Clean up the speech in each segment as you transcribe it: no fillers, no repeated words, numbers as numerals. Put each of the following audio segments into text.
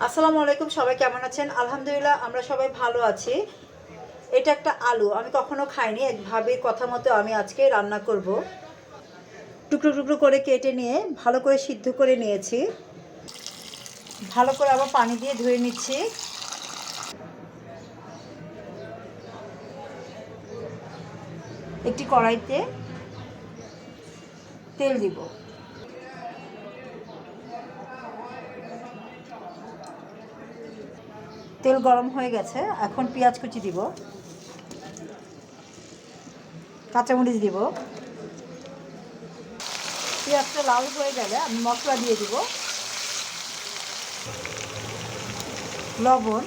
আসসালামু আলাইকুম, সবাই কেমন আছেন? আলহামদুলিল্লাহ, আমরা সবাই ভালো আছি। এটা একটা আলু, আমি কখনো খাইনি। এক ভাবির কথা মতো আমি আজকে রান্না করব। টুকরো টুকরো করে কেটে নিয়ে ভালো করে সিদ্ধ করে নিয়েছি। ভালো করে আবার পানি দিয়ে ধুয়ে নিচ্ছি। একটি কড়াইতে তেল দিব। তেল গরম হয়ে গেছে, এখন পেঁয়াজ কুচি দিব, কাঁচামরিচ দিব। পেঁয়াজটা লাল হয়ে গেলে আমি মশলা দিয়ে দিব। লবণ,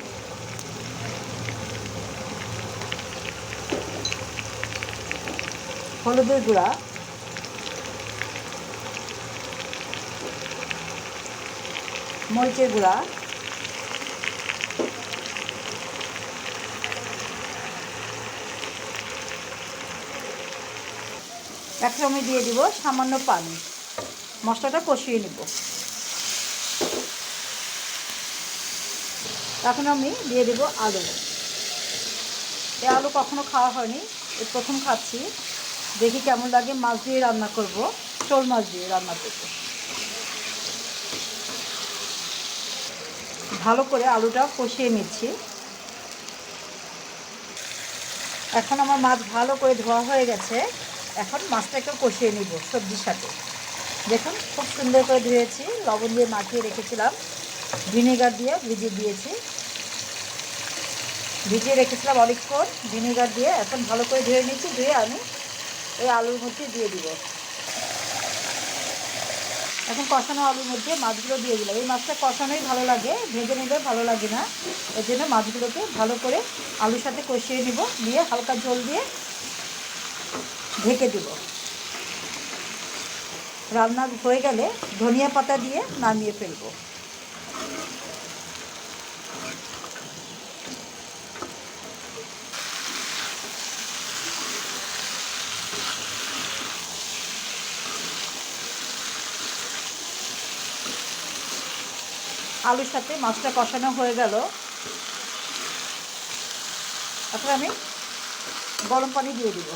হলুদের গুঁড়া, মরিচের গুঁড়া, এক চামচ দিয়ে দিব সামান্য পানি। মশলাটা কষিয়ে নেব। এখন আমি দিয়ে দেব আলু। এই আলু কখনো খাওয়া হয়নি, এই প্রথম খাচ্ছি। দেখি কেমন লাগে। মাছ দিয়ে রান্না করব, শোল মাছ দিয়ে রান্না করব। ভালো করে আলুটা কষিয়ে নিচ্ছি। এখন আমার মাছ ভালো করে ধোয়া হয়ে গেছে। এখন মাছটাকে কষিয়ে নিব সবজির সাথে। দেখুন, খুব সুন্দর করে ধুয়েছি, লবণ দিয়ে মাখিয়ে রেখেছিলাম, ভিনেগার দিয়ে ভিজিয়ে রেখেছিলাম অনেকক্ষণ ভিনেগার দিয়ে। এখন ভালো করে ধুয়ে নিচ্ছি। ধুয়ে আমি এই আলুর মধ্যে দিয়ে দিব। এখন কষানো আলুর মধ্যে মাছগুলো দিয়ে দিলাম। এই মাছটা কষানোই ভালো লাগে, ভেজে নিলে ভালো লাগে না। এর জন্য মাছগুলোকে ভালো করে আলুর সাথে কষিয়ে নিব। দিয়ে হালকা জল দিয়ে ঢেকে দিব। রান্না হয়ে গেলে ধনিয়া পাতা দিয়ে নামিয়ে ফেলব। আলুর সাথে মাছটা কষানো হয়ে গেল। এখন আমি গরম পানি দিয়ে দিব।